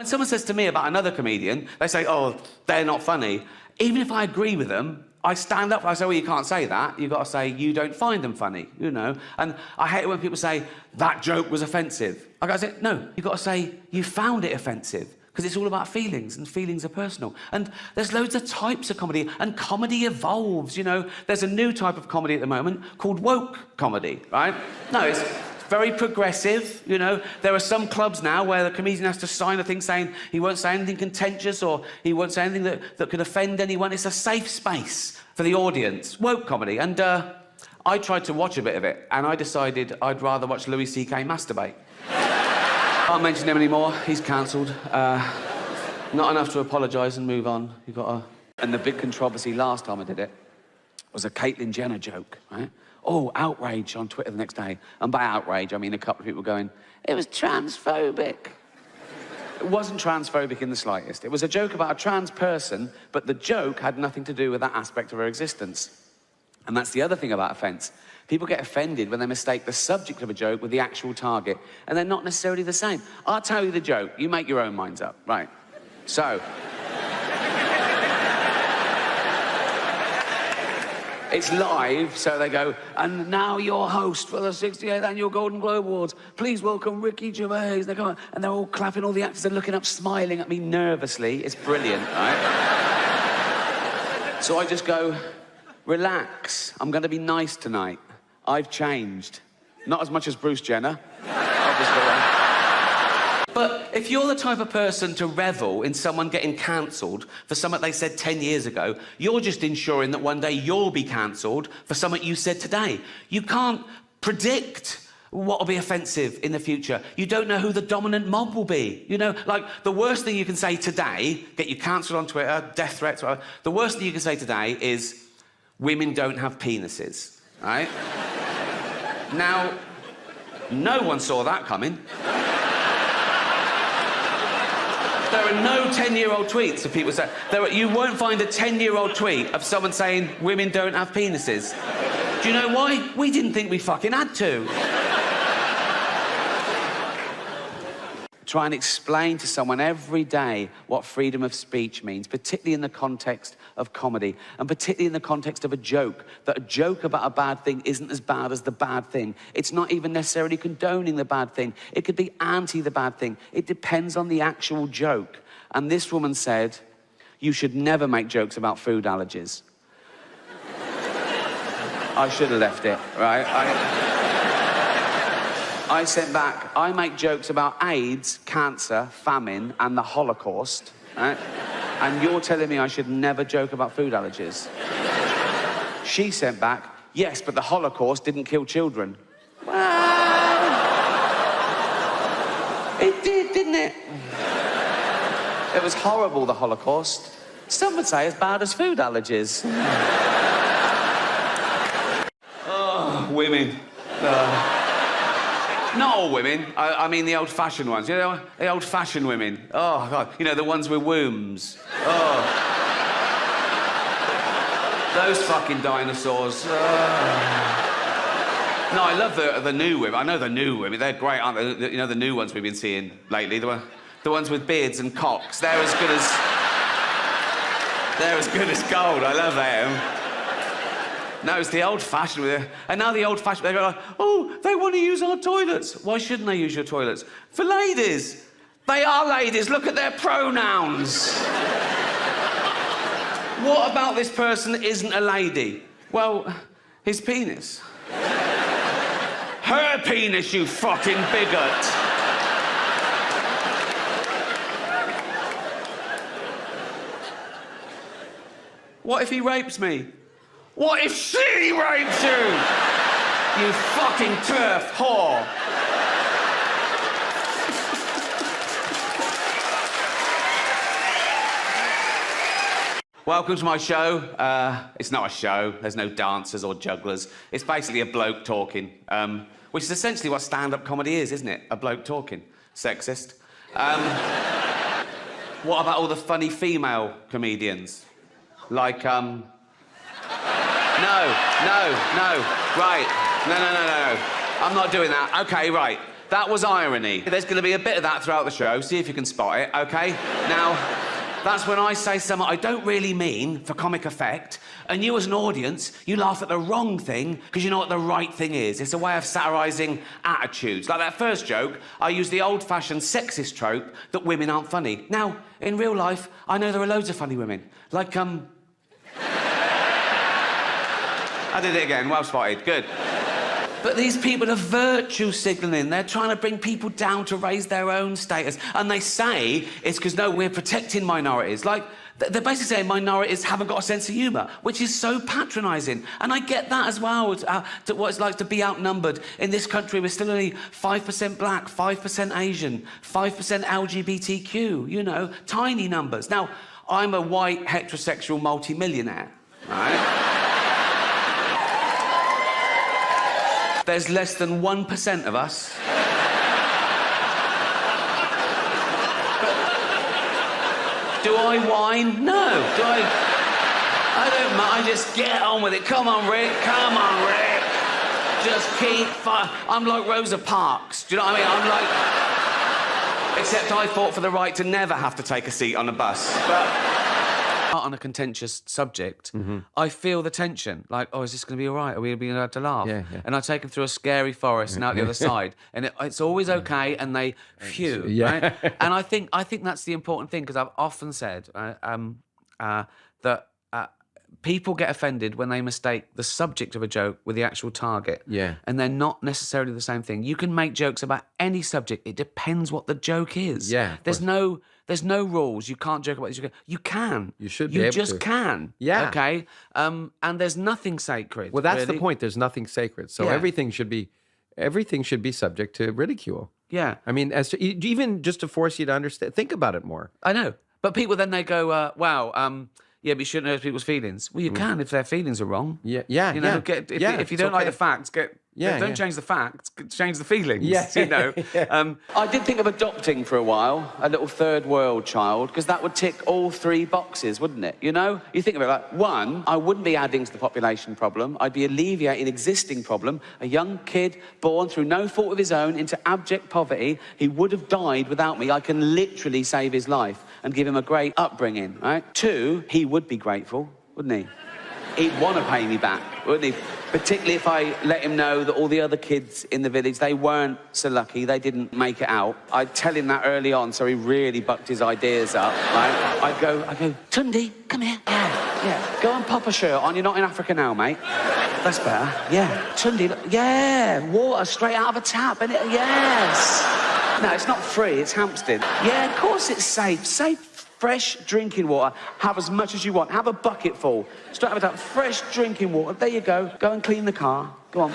When someone says to me about another comedian, they say, oh, they're not funny. Even if I agree with them, I stand up and I say, well, you can't say that. You've got to say, you don't find them funny, you know? And I hate it when people say, that joke was offensive. I gotta say, no, you've got to say, you found it offensive. Because it's all about feelings, and feelings are personal. And there's loads of types of comedy, and comedy evolves, you know? There's a new type of comedy at the moment called woke comedy, right? No, it's very progressive, you know? There are some clubs now where the comedian has to sign a thing saying he won't say anything contentious or he won't say anything that could offend anyone. It's a safe space for the audience. Woke comedy. And I tried to watch a bit of it, and I decided I'd rather watch Louis C.K. masturbate. Can't mention him anymore. He's cancelled. Not enough to apologise and move on. You've got to... And the big controversy last time I did it was a Caitlyn Jenner joke, right? Oh, outrage on Twitter the next day. And by outrage, I mean a couple of people going, it was transphobic. It wasn't transphobic in the slightest. It was a joke about a trans person, but the joke had nothing to do with that aspect of her existence. And that's the other thing about offence. People get offended when they mistake the subject of a joke with the actual target, and they're not necessarily the same. I'll tell you the joke. You make your own minds up. Right. So... it's live, so they go, and now your host for the 68th Annual Golden Globe Awards. Please welcome Ricky Gervais. They come on, and they're all clapping, all the actors are looking up, smiling at me nervously. It's brilliant, right? So I just go, relax. I'm going to be nice tonight. I've changed. Not as much as Bruce Jenner, obviously. But if you're the type of person to revel in someone getting cancelled for something they said 10 years ago, you're just ensuring that one day you'll be cancelled for something you said today. You can't predict what will be offensive in the future. You don't know who the dominant mob will be. You know, like, the worst thing you can say today, get you cancelled on Twitter, death threats, whatever, the worst thing you can say today is, women don't have penises, right? Now, no one saw that coming. There are no 10-year-old tweets of people saying... you won't find a 10-year-old tweet of someone saying women don't have penises. Do you know why? We didn't think we fucking had to. Try and explain to someone every day what freedom of speech means, particularly in the context of comedy, and particularly in the context of a joke, that a joke about a bad thing isn't as bad as the bad thing. It's not even necessarily condoning the bad thing. It could be anti the bad thing. It depends on the actual joke. And this woman said, you should never make jokes about food allergies. I should have left it, right? I sent back, I make jokes about AIDS, cancer, famine, and the Holocaust, right? And you're telling me I should never joke about food allergies. She sent back, yes, but the Holocaust didn't kill children. Well, it did, didn't it? It was horrible, the Holocaust. Some would say as bad as food allergies. Oh, women. Not all women. I mean the old-fashioned ones. You know, the old-fashioned women. Oh, God. You know, the ones with wombs. Oh. Those fucking dinosaurs. Oh. No, I love the new women. I know the new women. They're great, aren't they? You know, the new ones we've been seeing lately. The ones with beards and cocks. They're as good as... they're as good as gold. I love them. No, it's the old-fashioned with it. And now the old-fashioned, they go like, oh, they want to use our toilets. Why shouldn't they use your toilets? For ladies. They are ladies. Look at their pronouns. What about this person that isn't a lady? Well, his penis. Her penis, you fucking bigot. What if he rapes me? What if she rapes you? You fucking turf whore. Welcome to my show. It's not a show. There's no dancers or jugglers. It's basically a bloke talking, which is essentially what stand-up comedy is, isn't it? A bloke talking. Sexist. What about all the funny female comedians? Like, No. Right. No. I'm not doing that. OK, right. That was irony. There's going to be a bit of that throughout the show. See if you can spot it, OK? Now, that's when I say something I don't really mean for comic effect, and you as an audience, you laugh at the wrong thing because you know what the right thing is. It's a way of satirising attitudes. Like that first joke, I used the old-fashioned sexist trope that women aren't funny. Now, in real life, I know there are loads of funny women. Like, I did it again. Well spotted. Good. But these people are virtue signalling. They're trying to bring people down to raise their own status. And they say it's because, no, we're protecting minorities. Like, they're basically saying minorities haven't got a sense of humour, which is so patronising. And I get that as well, to what it's like to be outnumbered. In this country, we're still only 5% black, 5% Asian, 5% LGBTQ, you know, tiny numbers. Now, I'm a white, heterosexual multi-millionaire, right? There's less than 1% of us. Do I whine? No. Do I don't mind. I just get on with it. Come on, Rick. Come on, Rick. Just keep I'm like Rosa Parks. Do you know what I mean? I'm like... Except I fought for the right to never have to take a seat on a bus. But... on a contentious subject, I feel the tension. Like, oh, is this going to be all right? Are we going to be allowed to laugh? Yeah. And I take them through a scary forest and out the other side, and it's always okay. And they, phew, Yeah. right? And I think that's the important thing, because I've often said that people get offended when they mistake the subject of a joke with the actual target. Yeah. And they're not necessarily the same thing. You can make jokes about any subject. It depends what the joke is. Yeah. There's no rules. You can't joke about this. You can. You should be able to. You just can. Yeah. Okay? And there's nothing sacred. Well, that's really. the point. There's nothing sacred. So Yeah. everything should be subject to ridicule. Yeah. I mean, even just to force you to understand, think about it more. I know. But people then they go, wow, yeah, but you shouldn't hurt people's feelings. Well, you can if their feelings are wrong. Yeah. You know, if you don't like the facts, don't change the facts, change the feelings. Yeah. You know. I did think of adopting for a while, a little third world child, because that would tick all three boxes, wouldn't it? You know, you think of it like, one, I wouldn't be adding to the population problem. I'd be alleviating an existing problem. A young kid born through no fault of his own into abject poverty. He would have died without me. I can literally save his life and give him a great upbringing. Right. Two, he would be grateful, wouldn't he? He'd want to pay me back, wouldn't he? Particularly if I let him know that all the other kids in the village, they weren't so lucky, they didn't make it out. I'd tell him that early on, so he really bucked his ideas up, right? I'd go, Tundi, come here. Yeah. Go and pop a shirt on, you're not in Africa now, mate. That's better. Yeah. Tundi, yeah, water straight out of a tap, innit? Yes. No, it's not free, it's Hampstead. Yeah, of course it's safe. Safe, fresh drinking water. Have as much as you want. Have a bucket full. Straight out of a tap. Fresh drinking water. There you go. Go and clean the car. Go on.